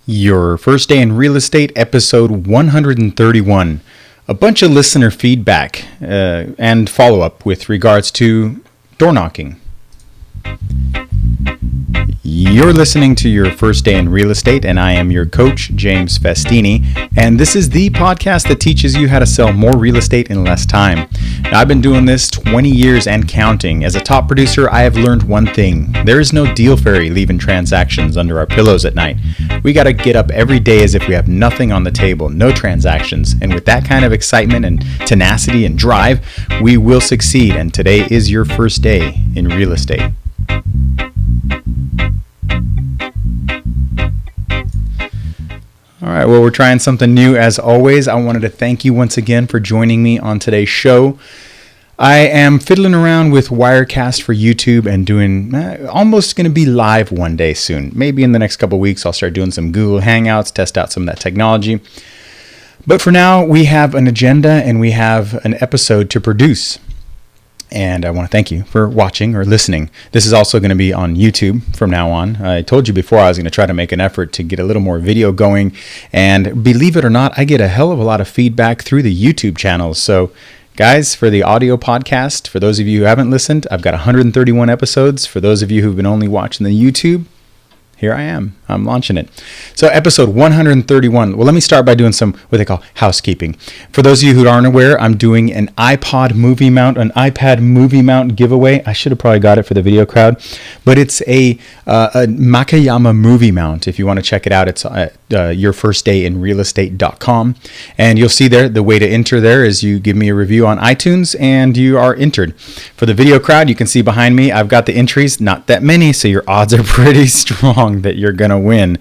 Your First Day in Real Estate, episode 131. A bunch of listener feedback and follow-up with regards to door knocking. You're listening to Your First Day in Real Estate, and I am your coach, James Festini, and this is the podcast that teaches you how to sell more real estate in less time. Now, I've been doing this 20 years and counting. As a top producer, I have learned one thing. There is no deal fairy leaving transactions under our pillows at night. We got to get up every day as if we have nothing on the table, no transactions, and with that kind of excitement and tenacity and drive, we will succeed, and today is your first day in real estate. All right, well, we're trying something new as always. I wanted to thank you once again for joining me on today's show. I am fiddling around with Wirecast for YouTube and doing almost going to be live one day soon. Maybe in the next couple of weeks, I'll start doing some Google Hangouts, test out some of that technology. But for now, we have an agenda and we have an episode to produce. And I want to thank you for watching or listening. This is also going to be on YouTube from now on. I told you before I was going to try to make an effort to get a little more video going. And believe it or not, I get a hell of a lot of feedback through the YouTube channels. So guys, for the audio podcast, for those of you who haven't listened, I've got 131 episodes. For those of you who've been only watching the YouTube, here I am. I'm launching it. So episode 131. Well, let me start by doing some what they call housekeeping. For those of you who aren't aware, I'm doing an iPad movie mount giveaway. I should have probably got it for the video crowd, but it's a Makayama movie mount. If you want to check it out, it's yourfirstdayinrealestate.com. And you'll see there, the way to enter there is you give me a review on iTunes and you are entered. For the video crowd, you can see behind me, I've got the entries, not that many, so your odds are pretty strong that you're going to win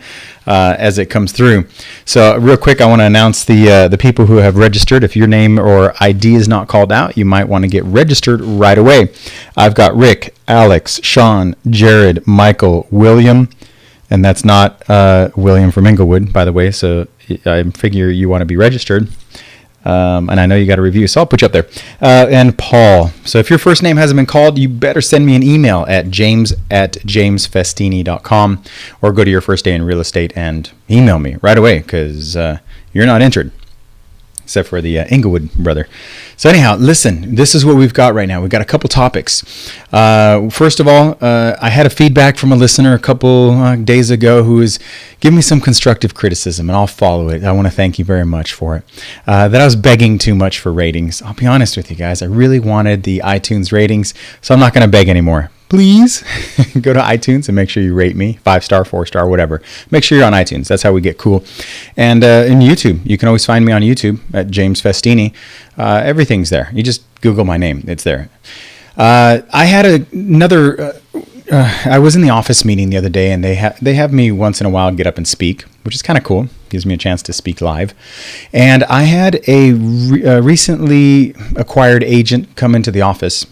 as it comes through. So real quick, I want to announce the people who have registered. If your name or ID is not called out, you might want to get registered right away. I've got Rick, Alex, Sean, Jared, Michael, William, and that's not William from Inglewood, by the way, so I figure you want to be registered. And I know you got a review, so I'll put you up there. And Paul. So if your first name hasn't been called, you better send me an email at james@jamesfestini.com or go to Your First Day in Real Estate and email me right away because you're not entered, except for the Inglewood brother. So anyhow, listen, this is what we've got right now. We've got a couple topics. First of all, I had a feedback from a listener a couple days ago who was giving me some constructive criticism, and I'll follow it. I want to thank you very much for it. That I was begging too much for ratings. I'll be honest with you guys. I really wanted the iTunes ratings, so I'm not going to beg anymore. Please go to iTunes and make sure you rate me 5-star, 4-star, whatever. Make sure you're on iTunes. That's how we get cool. And in YouTube, you can always find me on YouTube at James Festini. Everything's there. You just Google my name. It's there. I had another. I was in the office meeting the other day, and they have me once in a while get up and speak, which is kind of cool. Gives me a chance to speak live. And I had a recently acquired agent come into the office.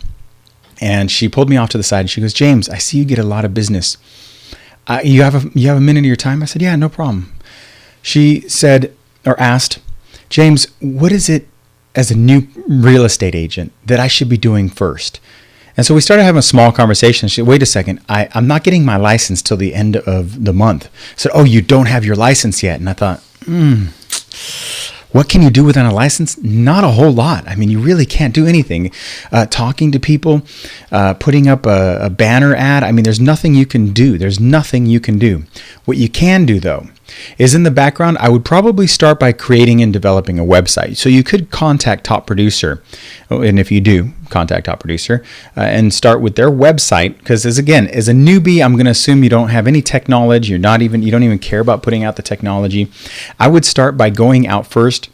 And she pulled me off to the side and she goes, James, I see you get a lot of business. You have a minute of your time? I said, yeah, no problem. She said, or asked, James, what is it as a new real estate agent that I should be doing first? And so we started having a small conversation. She said, wait a second, I'm not getting my license till the end of the month. I said, oh, you don't have your license yet? And I thought, what can you do without a license? Not a whole lot. I mean, you really can't do anything. Talking to people, putting up a banner ad. I mean, there's nothing you can do. What you can do, though, is in the background, I would probably start by creating and developing a website. So you could contact Top Producer. And if you do, contact Top Producer and start with their website. Because as a newbie, I'm going to assume you don't have any tech knowledge. You don't even care about putting out the technology. I would start by going out first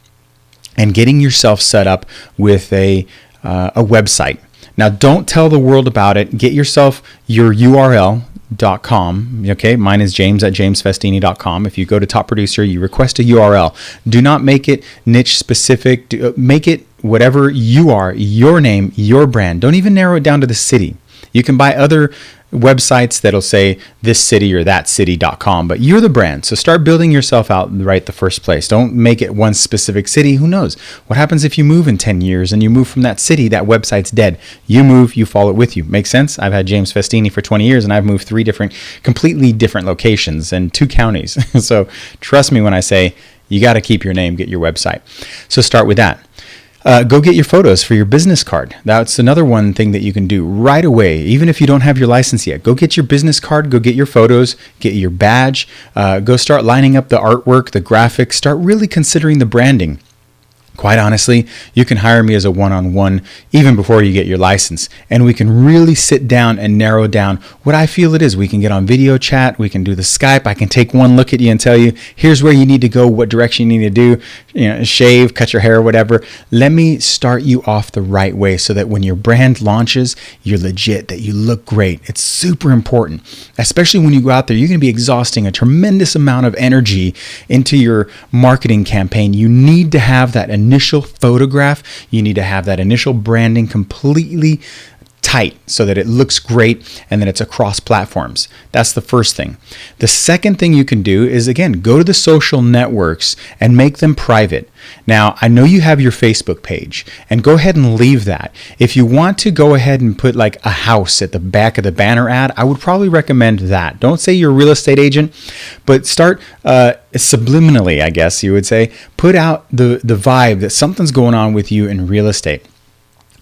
and getting yourself set up with a website. Now, don't tell the world about it. Get yourself your URL.com. Okay, mine is james@jamesfestini.com. If you go to Top Producer, you request a URL. Do not make it niche specific. Make it whatever you are, your name, your brand. Don't even narrow it down to the city. You can buy other websites that'll say this city or that city.com, but you're the brand. So start building yourself out right the first place. Don't make it one specific city. Who knows? What happens if you move in 10 years and you move from that city? That website's dead. You move, you follow it with you. Make sense? I've had James Festini for 20 years and I've moved 3 completely different locations and 2 counties. So trust me when I say you got to keep your name, get your website. So start with that. Go get your photos for your business card. That's another one thing that you can do right away, even if you don't have your license yet. Go get your business card, go get your photos, get your badge, go start lining up the artwork, the graphics, start really considering the branding. Quite honestly, you can hire me as a one-on-one even before you get your license. And we can really sit down and narrow down what I feel it is. We can get on video chat. We can do the Skype. I can take one look at you and tell you, here's where you need to go, what direction you need to do, shave, cut your hair, whatever. Let me start you off the right way so that when your brand launches, you're legit, that you look great. It's super important, especially when you go out there. You're going to be exhausting a tremendous amount of energy into your marketing campaign. You need to have that initial photograph. You need to have that initial branding completely tight so that it looks great and that it's across platforms. That's the first thing. The second thing you can do is, again, go to the social networks and make them private. Now, I know you have your Facebook page, and go ahead and leave that. If you want to go ahead and put like a house at the back of the banner ad, I would probably recommend that. Don't say you're a real estate agent, but start subliminally, I guess you would say, put out the vibe that something's going on with you in real estate.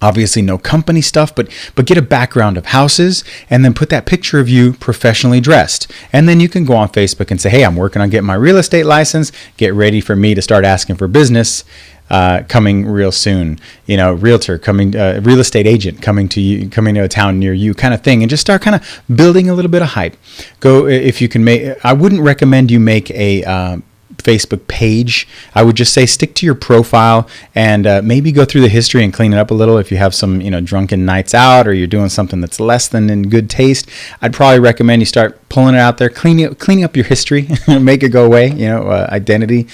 Obviously no company stuff, but get a background of houses and then put that picture of you professionally dressed. And then you can go on Facebook and say, hey, I'm working on getting my real estate license. Get ready for me to start asking for business coming real soon. Realtor coming, real estate agent coming to a town near you, kind of thing. And just start kind of building a little bit of hype. Go, if you can I wouldn't recommend you make a Facebook page. I would just say stick to your profile and maybe go through the history and clean it up a little. If you have some drunken nights out or you're doing something that's less than in good taste, I'd probably recommend you start pulling it out there, cleaning up your history, make it go away, identity.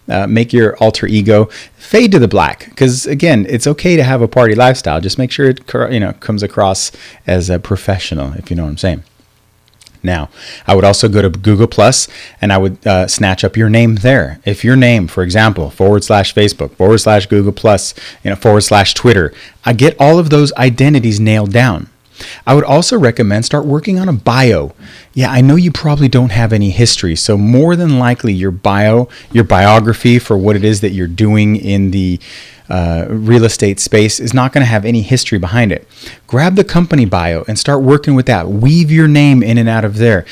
Make your alter ego fade to the black, because again, it's okay to have a party lifestyle. Just make sure it comes across as a professional, if you know what I'm saying. Now, I would also go to Google Plus and I would snatch up your name there. If your name, for example, /Facebook, /Google Plus, /Twitter, I get all of those identities nailed down. I would also recommend start working on a bio. Yeah, I know you probably don't have any history, so more than likely your biography for what it is that you're doing in the real estate space is not going to have any history behind it. Grab the company bio and start working with that. Weave your name in and out of there.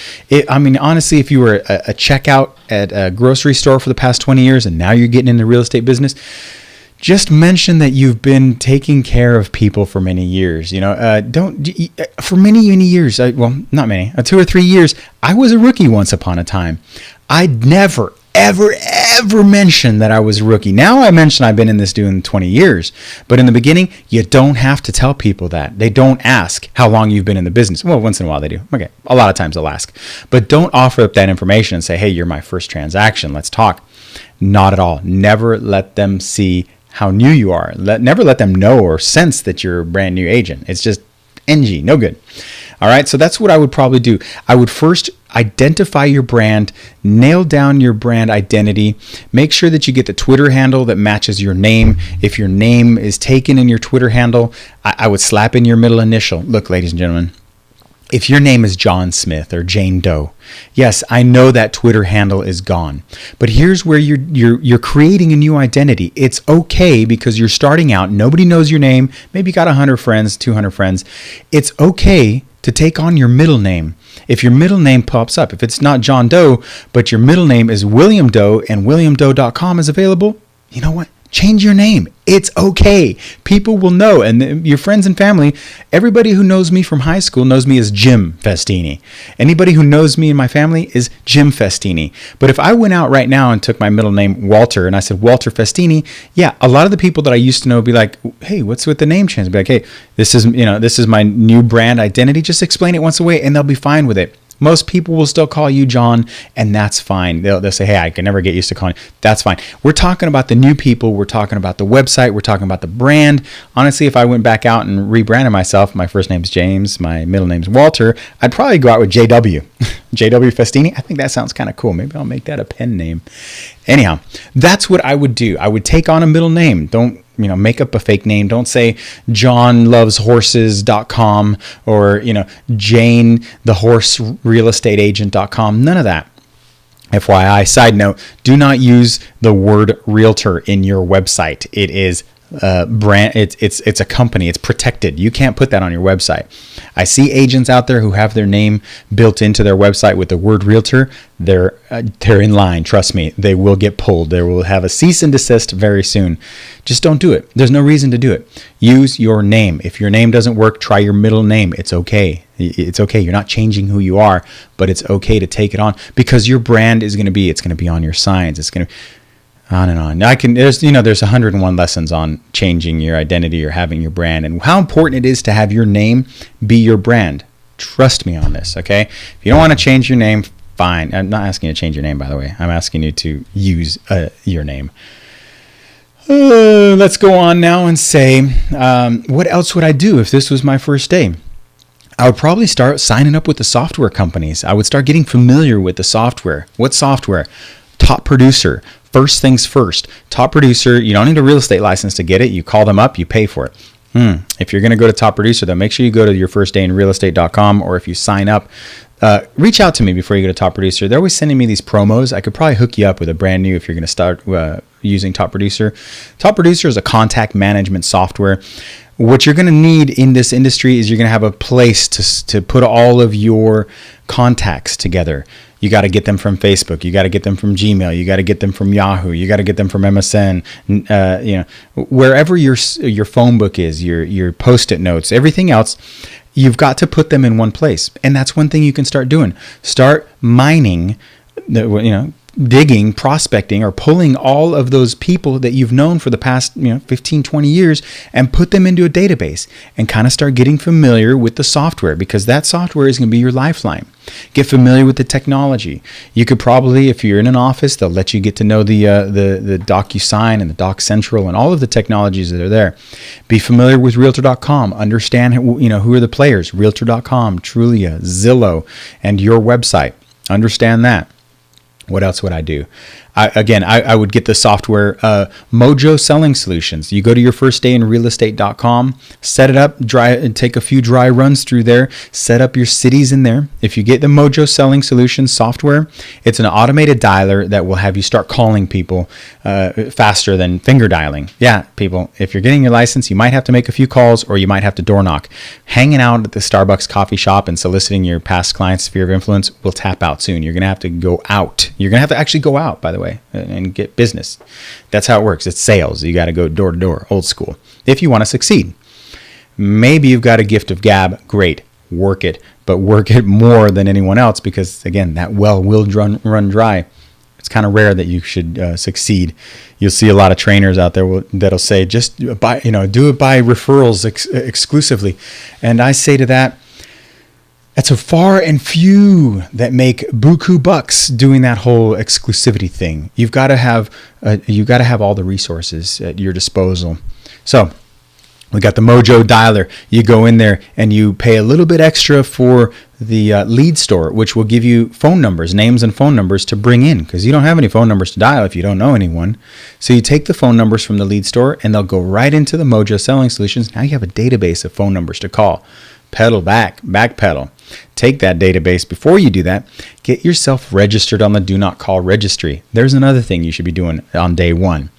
Honestly, if you were a checkout at a grocery store for the past 20 years and now you're getting in the real estate business, just mention that you've been taking care of people for many years. For many years, not many, 2 or 3 years, I was a rookie once upon a time. I'd never, ever mention that I was a rookie. Now I mention I've been in this doing 20 years. But in the beginning, you don't have to tell people that. They don't ask how long you've been in the business. Well, once in a while they do. Okay, a lot of times they'll ask. But don't offer up that information and say, hey, you're my first transaction. Let's talk. Not at all. Never let them see how new you are. Never let them know or sense that you're a brand new agent. It's just NG, no good. All right, so that's what I would probably do. I would first identify your brand, nail down your brand identity, make sure that you get the Twitter handle that matches your name. If your name is taken in your Twitter handle, I would slap in your middle initial. Look, ladies and gentlemen, if your name is John Smith or Jane Doe, yes, I know that Twitter handle is gone. But here's where you're creating a new identity. It's okay because you're starting out. Nobody knows your name. Maybe you got 100 friends, 200 friends. It's okay to take on your middle name. If your middle name pops up, if it's not John Doe, but your middle name is William Doe and WilliamDoe.com is available, you know what? Change your name. It's okay. People will know. And your friends and family, everybody who knows me from high school knows me as Jim Festini. Anybody who knows me in my family is Jim Festini. But if I went out right now and took my middle name Walter and I said Walter Festini, yeah, a lot of the people that I used to know would be like, hey, what's with the name change? I'd be like, hey, this is my new brand identity. Just explain it once away and they'll be fine with it. Most people will still call you John, and that's fine. They'll say, hey, I can never get used to calling you. That's fine. We're talking about the new people. We're talking about the website. We're talking about the brand. Honestly, if I went back out and rebranded myself, my first name's James, my middle name's Walter, I'd probably go out with JW. JW Festini. I think that sounds kind of cool. Maybe I'll make that a pen name. Anyhow, that's what I would do. I would take on a middle name. Don't make up a fake name. Don't say johnloveshorses.com or, Jane the horse real estate agent.com. None of that. FYI, side note, do not use the word realtor in your website. It is brand. It's a company. It's protected. You can't put that on your website. I see agents out there who have their name built into their website with the word realtor. They're in line. Trust me, they will get pulled. They will have a cease and desist very soon. Just don't do it. There's no reason to do it. Use your name. If your name doesn't work, try your middle name. It's okay. It's okay. You're not changing who you are, but it's okay to take it on because your brand is going to be on your signs. It's going to on and on. There's 101 lessons on changing your identity or having your brand and how important it is to have your name be your brand. Trust me on this, okay? If you don't want to change your name, fine. I'm not asking you to change your name, by the way. I'm asking you to use your name. Let's go on now and say, what else would I do if this was my first day? I would probably start signing up with the software companies. I would start getting familiar with the software. What software? Top Producer. First things first. Top Producer, you don't need a real estate license to get it. You call them up, you pay for it. If you're going to go to Top Producer, then make sure you go to yourfirstdayinrealestate.com, or if you sign up, reach out to me before you go to Top Producer. They're always sending me these promos. I could probably hook you up with a brand new if you're going to start using Top Producer. Top Producer is a contact management software. What you're going to need in this industry is you're going to have a place to put all of your contacts together. You got to get them from Facebook. You got to get them from Gmail. You got to get them from Yahoo. You got to get them from MSN. Wherever your phone book is, your Post-it notes, everything else, you've got to put them in one place. And that's one thing you can start doing. Start mining, digging, prospecting, or pulling all of those people that you've known for the past 15, 20 years and put them into a database and kind of start getting familiar with the software, because that software is going to be your lifeline. Get familiar with the technology. You could probably, if you're in an office, they'll let you get to know the DocuSign and the Doc Central and all of the technologies that are there. Be familiar with Realtor.com. Understand who are the players. Realtor.com, Trulia, Zillow, and your website. Understand that. What else would I do? I would get the software, Mojo Selling Solutions. You go to yourfirstdayinrealestate.com, set it up, take a few dry runs through there, set up your cities in there. If you get the Mojo Selling Solutions software, it's an automated dialer that will have you start calling people faster than finger dialing. Yeah, people, if you're getting your license, you might have to make a few calls or you might have to door knock. Hanging out at the Starbucks coffee shop and soliciting your past clients' sphere of influence will tap out soon. You're going to have to go out. You're going to have to actually go out, by the way, and get business. That's how it works. It's sales. You got to go door to door, old school, if you want to succeed. Maybe you've got a gift of gab. Great. Work it, but work it more than anyone else, because again, that well will run dry. It's kind of rare that you should succeed. You'll see a lot of trainers out there that'll say, just do it by referrals exclusively. And I say to that, that's a far and few that make buku bucks doing that whole exclusivity thing. You've got to have all the resources at your disposal. So we got the Mojo Dialer. You go in there and you pay a little bit extra for the lead store, which will give you phone numbers, names and phone numbers to bring in, because you don't have any phone numbers to dial if you don't know anyone. So you take the phone numbers from the lead store and they'll go right into the Mojo Selling Solutions. Now you have a database of phone numbers to call. Pedal backpedal. Take that database. Before you do that, get yourself registered on the Do Not Call registry. There's another thing you should be doing on day one.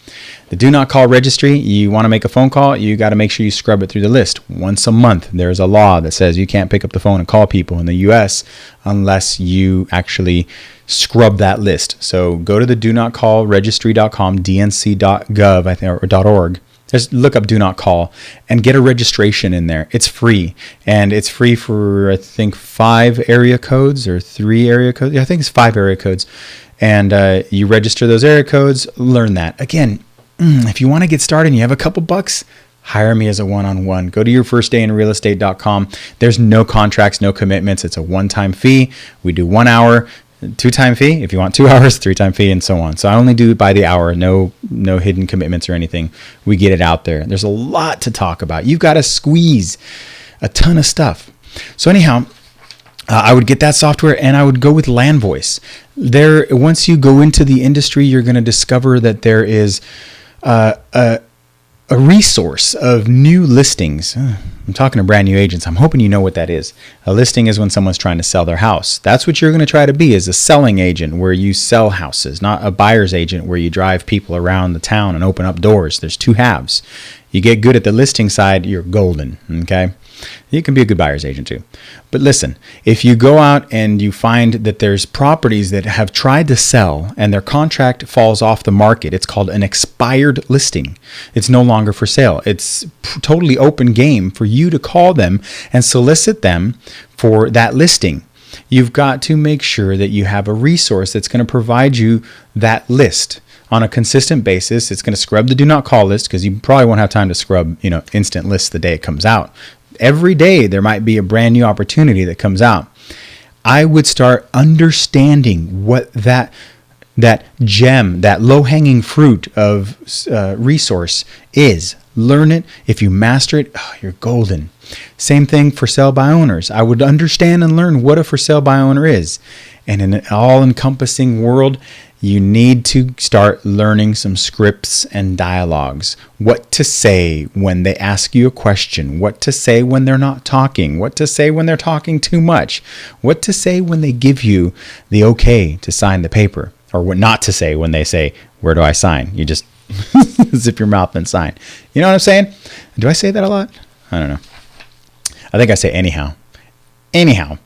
The Do Not Call registry, you want to make a phone call, you got to make sure you scrub it through the list. Once a month, there's a law that says you can't pick up the phone and call people in the U.S. unless you actually scrub that list. So go to the do not call registry.com, dnc.gov, I think, or .org. Just look up Do Not Call and get a registration in there. It's free. And it's free for, I think, 5 area codes or 3 area codes. Yeah, I think it's 5 area codes. And you register those area codes, learn that. Again, if you want to get started and you have a couple bucks, hire me as a one-on-one. Go to yourfirstdayinrealestate.com. There's no contracts, no commitments. It's a one-time fee. We do 1 hour, 2-time fee. If you want 2 hours, 3-time fee, and so on. So I only do it by the hour. No hidden commitments or anything. We get it out there. There's a lot to talk about. You've got to squeeze a ton of stuff. So anyhow, I would get that software and I would go with LandVoice. Once you go into the industry, you're going to discover that there is a resource of new listings. I'm talking to brand new agents. I'm hoping you know what that is. A listing is when someone's trying to sell their house. That's what you're going to try to be, is a selling agent where you sell houses, not a buyer's agent where you drive people around the town and open up doors. There's two halves. You get good at the listing side, you're golden, okay? You can be a good buyer's agent too. But listen, if you go out and you find that there's properties that have tried to sell and their contract falls off the market, it's called an expired listing. It's no longer for sale. It's totally open game for you to call them and solicit them for that listing. You've got to make sure that you have a resource that's going to provide you that list on a consistent basis. It's going to scrub the do not call list, because you probably won't have time to scrub, instant lists the day it comes out. Every day there might be a brand new opportunity that comes out. I would start understanding what that gem, that low-hanging fruit of resource is. Learn it. If you master it, you're golden. Same thing for sell by owners. I would understand and learn what a for sale by owner is. And in an all-encompassing world, you need to start learning some scripts and dialogues. What to say when they ask you a question. What to say when they're not talking. What to say when they're talking too much. What to say when they give you the okay to sign the paper. Or what not to say when they say, where do I sign? You just zip your mouth and sign. You know what I'm saying? Do I say that a lot? I don't know. I think I say anyhow. Anyhow.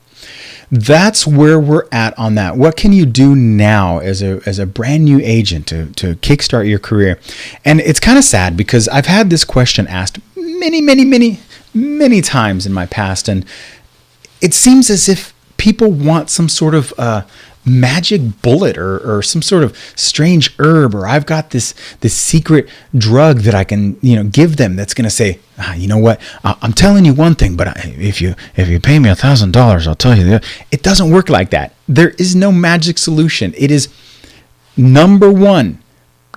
That's where we're at on that. What can you do now as a brand new agent to kickstart your career? And it's kind of sad, because I've had this question asked many times in my past, and it seems as if people want some sort of magic bullet or some sort of strange herb, or I've got this secret drug that I can give them that's going to say, you know what, I'm telling you one thing, but if you pay me $1,000, I'll tell you the other. It doesn't work like that. There is no magic solution. It is number one,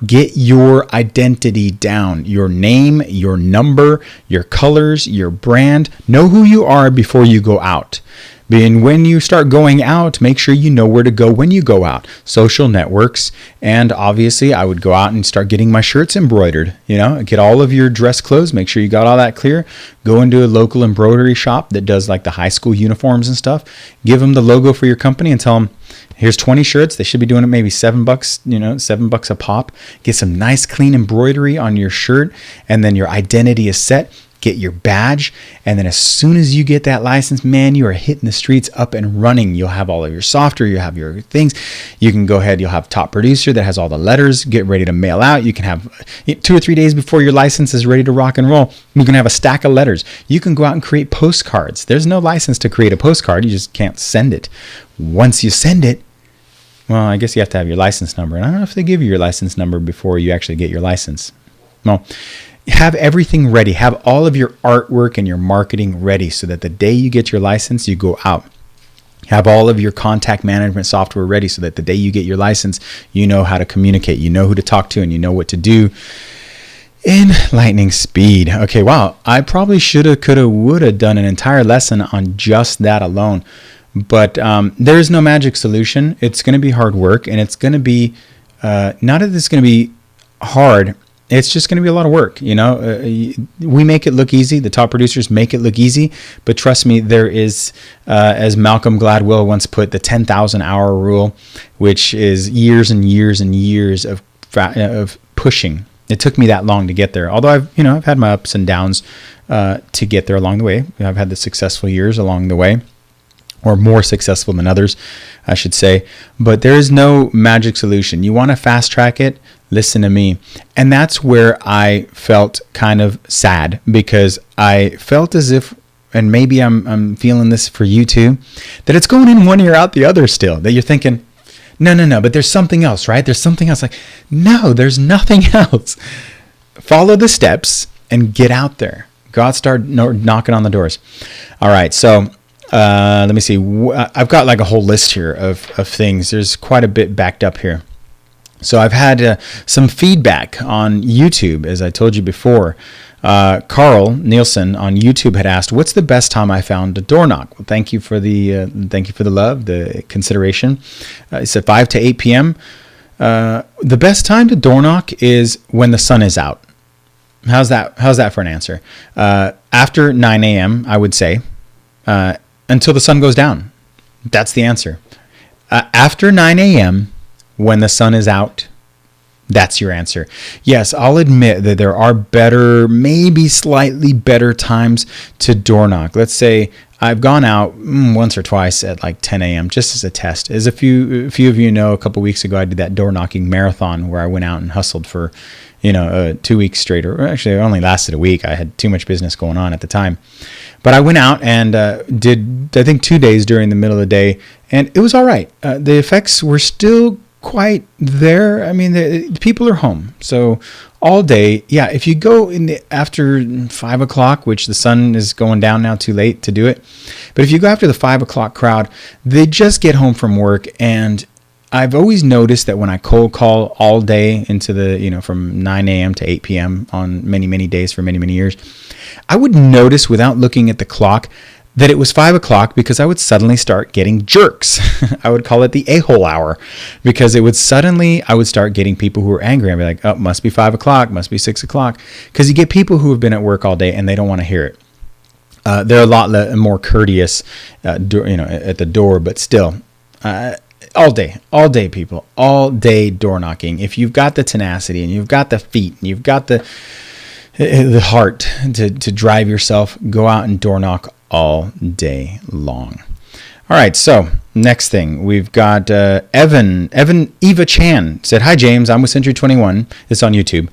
get your identity down, your name, your number, your colors, your brand. Know who you are before you go out. And when you start going out, make sure you know where to go when you go out. Social networks. And obviously, I would go out and start getting my shirts embroidered. Get all of your dress clothes. Make sure you got all that clear. Go into a local embroidery shop that does like the high school uniforms and stuff. Give them the logo for your company and tell them, here's 20 shirts. They should be doing it maybe $7, $7 a pop. Get some nice clean embroidery on your shirt. And then your identity is set. Get your badge, and then as soon as you get that license, man, you are hitting the streets up and running. You'll have all of your software, you have your things. You can go ahead, you'll have top producer that has all the letters, get ready to mail out. You can have 2 or 3 days before your license is ready to rock and roll. You can have a stack of letters. You can go out and create postcards. There's no license to create a postcard. You just can't send it. Once you send it, well, I guess you have to have your license number. And I don't know if they give you your license number before you actually get your license. Well, have everything ready. Have all of your artwork and your marketing ready so that the day you get your license, you go out. Have all of your contact management software ready so that the day you get your license, you know how to communicate, you know who to talk to, and you know what to do in lightning speed. Okay, wow. I probably shoulda, coulda, woulda done an entire lesson on just that alone. But there is no magic solution. It's going to be hard work, and it's going to be, not that it's going to be hard, it's just going to be a lot of work. We make it look easy. The top producers make it look easy. But trust me, there is, as Malcolm Gladwell once put, the 10,000 hour rule, which is years and years and years of pushing. It took me that long to get there. Although I've had my ups and downs to get there along the way. I've had the successful years along the way, or more successful than others, I should say. But there is no magic solution. You want to fast track it? Listen to me. And that's where I felt kind of sad, because I felt as if, and maybe I'm feeling this for you too, that it's going in one ear out the other still, that you're thinking, no, but there's something else, right? There's something else. Like, no, there's nothing else. Follow the steps and get out there. Go out, start knocking on the doors. All right, so let me see. I've got like a whole list here of things. There's quite a bit backed up here. So I've had some feedback on YouTube, as I told you before. Carl Nielsen on YouTube had asked, "What's the best time I found a door knock?" Well, thank you for the love, the consideration. He said 5 to 8 p.m. The best time to door knock is when the sun is out. How's that for an answer? After 9 a.m., I would say, until the sun goes down. That's the answer. After 9 a.m., when the sun is out, that's your answer. Yes, I'll admit that there are better, maybe slightly better times to door knock. Let's say I've gone out once or twice at like 10 a.m. just as a test. As a few of you know, a couple weeks ago, I did that door knocking marathon where I went out and hustled for 2 weeks straight, or actually it only lasted a week. I had too much business going on at the time. But I went out and did, I think, 2 days during the middle of the day, and it was all right. The effects were still quite there. I mean, the people are home. So all day, yeah, if you go after 5 o'clock, which the sun is going down now, too late to do it. But if you go after the 5 o'clock crowd, they just get home from work. And I've always noticed that when I cold call all day into the, from 9 a.m. to 8 p.m. on many, many days for many, many years, I would notice without looking at the clock that it was 5 o'clock because I would suddenly start getting jerks. I would call it the a-hole hour, because I would start getting people who were angry. I'd be like, oh, must be 5 o'clock, must be 6 o'clock. Because you get people who have been at work all day and they don't want to hear it. They're a lot more courteous, at the door, but still, all day, people, all day door knocking. If you've got the tenacity and you've got the feet and you've got the heart to drive yourself, go out and door knock all day long. All right, so next thing, we've got Eva Chan said, "Hi James, I'm with Century 21. It's on YouTube,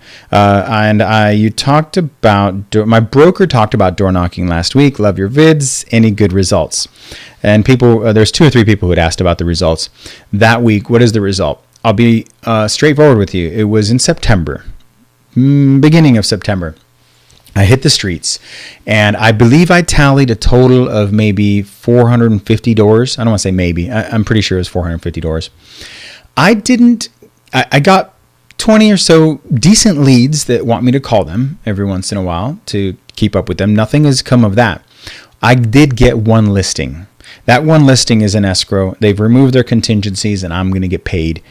you talked about my broker talked about door knocking last week. Love your vids. Any good results?" And people, there's 2 or 3 people who had asked about the results that week. What is the result? I'll be straightforward with you. It was in September, beginning of September. I hit the streets, and I believe I tallied a total of maybe 450 doors. I don't want to say maybe. I'm pretty sure it was 450 doors. I got 20 or so decent leads that want me to call them every once in a while to keep up with them. Nothing has come of that. I did get one listing. That one listing is in escrow. They've removed their contingencies, and I'm going to get paid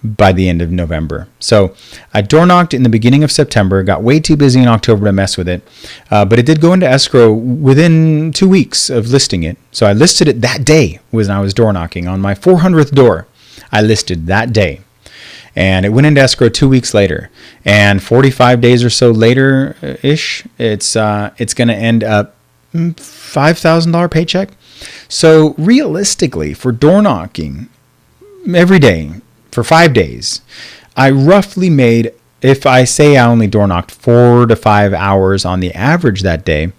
by the end of November. So I door knocked in the beginning of September, got way too busy in October to mess with it. But it did go into escrow within 2 weeks of listing it. So I listed it that day when I was door knocking on my 400th door. I listed that day, and it went into escrow 2 weeks later, and 45 days or so later ish, it's going to end up $5,000 paycheck. So realistically, for door knocking every day, for 5 days, I roughly made, if I say I only door knocked 4 to 5 hours on the average that day,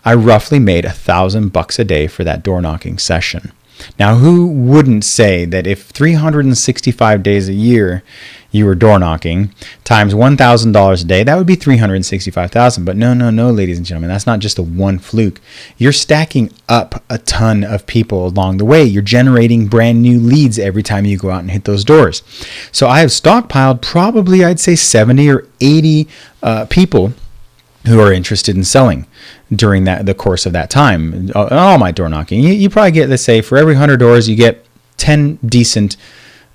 I roughly made $1,000 a day for that door knocking session. Now, who wouldn't say that if 365 days a year you were door knocking times $1,000 a day, that would be $365,000. But no, ladies and gentlemen, that's not just a one fluke. You're stacking up a ton of people along the way. You're generating brand new leads every time you go out and hit those doors. So I have stockpiled probably, I'd say 70 or 80 people who are interested in selling during the course of that time. All my door knocking, you probably get, let's say, for every 100 doors, you get 10 decent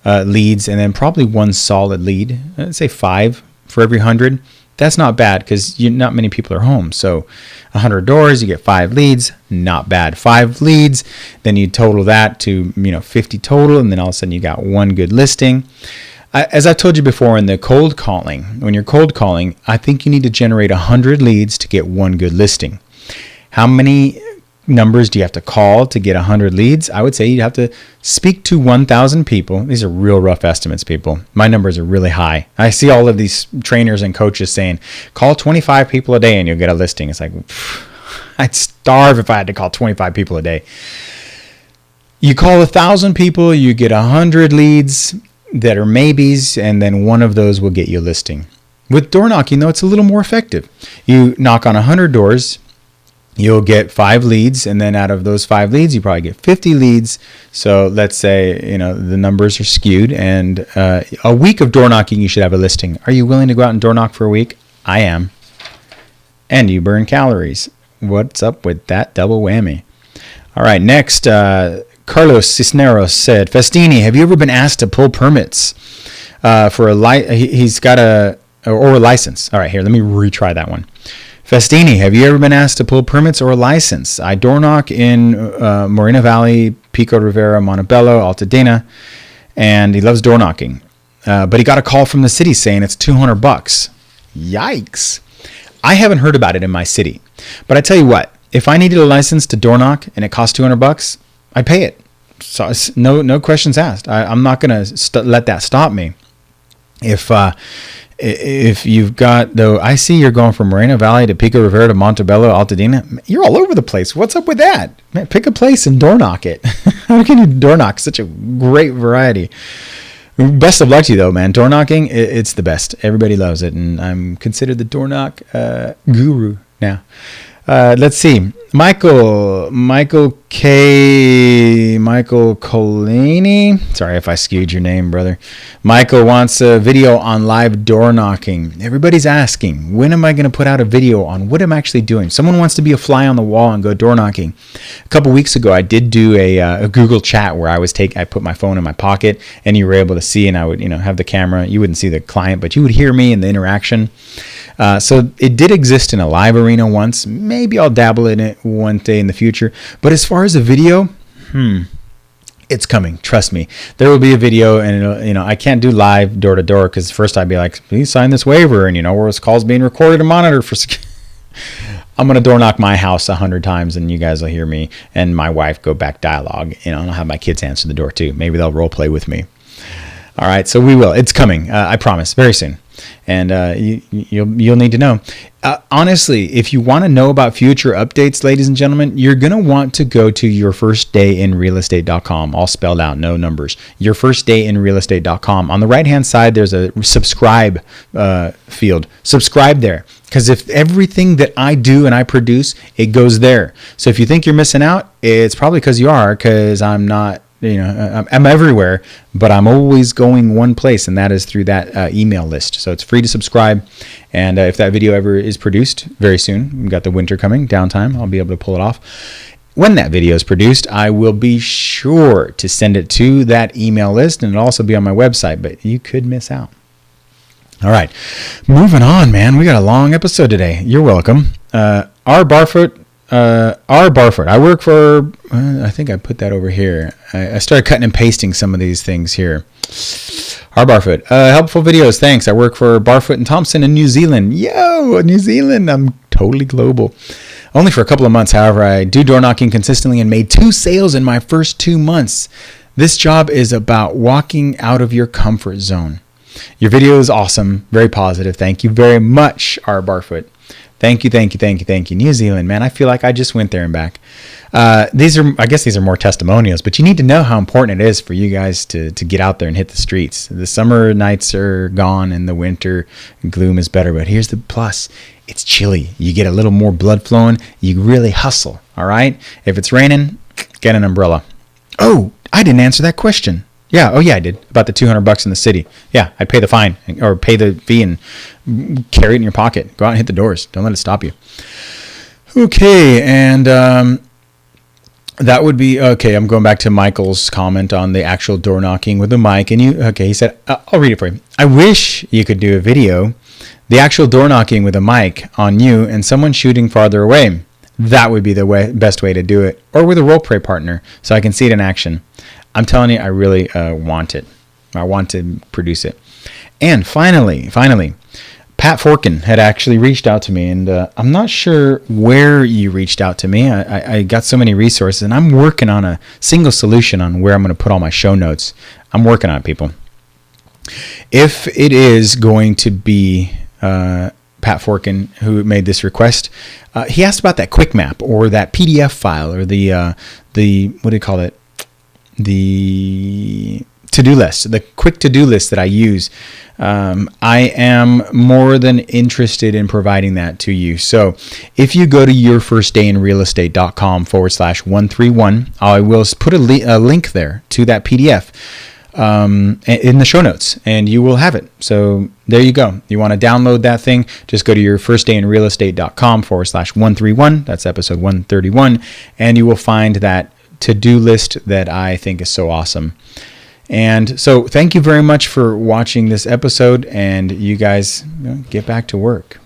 leads, and then probably one solid lead. Let's say 5 for every 100. That's not bad because not many people are home. So 100 doors, you get 5 leads. Not bad. 5 leads, then you total that to 50 total, and then all of a sudden you got one good listing. As I've told you before, in the cold calling, when you're cold calling, I think you need to generate 100 leads to get one good listing. How many numbers do you have to call to get 100 leads? I would say you'd have to speak to 1,000 people. These are real rough estimates, people. My numbers are really high. I see all of these trainers and coaches saying, call 25 people a day and you'll get a listing. It's like, I'd starve if I had to call 25 people a day. You call 1,000 people, you get 100 leads that are maybes, and then one of those will get you a listing. With door knocking, though, it's a little more effective. You knock on 100 doors, you'll get 5 leads, and then out of those 5 leads, you probably get 50 leads. So let's say, the numbers are skewed, and a week of door knocking, you should have a listing. Are you willing to go out and door knock for a week? I am. And you burn calories. What's up with that double whammy? All right, next, Carlos Cisneros said, Festini, have you ever been asked to pull permits for he's got a license? All right, here, let me retry that one. Festini, have you ever been asked to pull permits or a license? I door knock in Moreno Valley, Pico Rivera, Montebello, Altadena, and he loves door knocking. But he got a call from the city saying it's $200. Yikes. I haven't heard about it in my city. But I tell you what, if I needed a license to door knock and it cost $200, I'd pay it. So no questions asked. I'm not going to let that stop me. If you've got, though, I see you're going from Moreno Valley to Pico Rivera to Montebello, Altadena. You're all over the place. What's up with that? Man, pick a place and door knock it. How can you door knock? Such a great variety. Best of luck to you, though, man. Door knocking, it's the best. Everybody loves it, and I'm considered the door knock guru now. Let's see. Michael Colini. Sorry if I skewed your name, brother. Michael wants a video on live door knocking. Everybody's asking, when am I going to put out a video on what I'm actually doing? Someone wants to be a fly on the wall and go door knocking. A couple weeks ago, I did do a Google chat where I put my phone in my pocket and you were able to see, and I would, have the camera. You wouldn't see the client, but you would hear me in the interaction. So it did exist in a live arena once. Maybe I'll dabble in it one day in the future. But as far as a video, it's coming. Trust me. There will be a video, and I can't do live door to door because first I'd be like, please sign this waiver, and where this call's being recorded and monitored for. I'm gonna door knock my house 100 times, and you guys will hear me and my wife go back dialogue. And I'll have my kids answer the door too. Maybe they'll role play with me. All right, so we will. It's coming. I promise. Very soon. And you'll need to know. Honestly, if you want to know about future updates, ladies and gentlemen, you're going to want to go to yourfirstdayinrealestate.com, all spelled out, no numbers. Yourfirstdayinrealestate.com. On the right-hand side, there's a subscribe field. Subscribe there, because if everything that I do and I produce, it goes there. So if you think you're missing out, it's probably because you are, because I'm not. I'm everywhere, but I'm always going one place, and that is through that email list. So it's free to subscribe. And if that video ever is produced very soon, we've got the winter coming, downtime, I'll be able to pull it off. When that video is produced, I will be sure to send it to that email list, and it'll also be on my website, but you could miss out. All right, moving on, man. We got a long episode today. You're welcome. R. Barfoot. I work for, I think I put that over here. I started cutting and pasting some of these things here. R. Barfoot, helpful videos. Thanks. I work for Barfoot and Thompson in New Zealand. Yo, New Zealand. I'm totally global. Only for a couple of months. However, I do door knocking consistently and made 2 sales in my first 2 months. This job is about walking out of your comfort zone. Your video is awesome. Very positive. Thank you very much, R. Barfoot. Thank you. New Zealand, man. I feel like I just went there and back. These are more testimonials, but you need to know how important it is for you guys to get out there and hit the streets. The summer nights are gone and the winter gloom is better, but here's the plus. It's chilly. You get a little more blood flowing. You really hustle, all right? If it's raining, get an umbrella. Oh, I didn't answer that question. Yeah. Oh, yeah, I did. About the $200 in the city. Yeah, I'd pay the fine or pay the fee and carry it in your pocket. Go out and hit the doors. Don't let it stop you. Okay, and that would be okay. I'm going back to Michael's comment on the actual door knocking with the mic, and he said, I'll read it for you. I wish you could do a video, the actual door knocking with a mic on you and someone shooting farther away. That would be the best way to do it, or with a role play partner, so I can see it in action. I'm telling you, I really want it. I want to produce it. And finally, Pat Forkin had actually reached out to me, and I'm not sure where you reached out to me. I got so many resources, and I'm working on a single solution on where I'm going to put all my show notes. I'm working on it, people. If it is going to be Pat Forkin who made this request, he asked about that quick map or that PDF file or the what do you call it? The to-do list, the quick to-do list that I use. I am more than interested in providing that to you. So if you go to yourfirstdayinrealestate.com/131, I will put a link there to that PDF in the show notes, and you will have it. So there you go. You want to download that thing, just go to yourfirstdayinrealestate.com/131. That's episode 131. And you will find that to-do list that I think is so awesome. And so thank you very much for watching this episode, and you guys get back to work.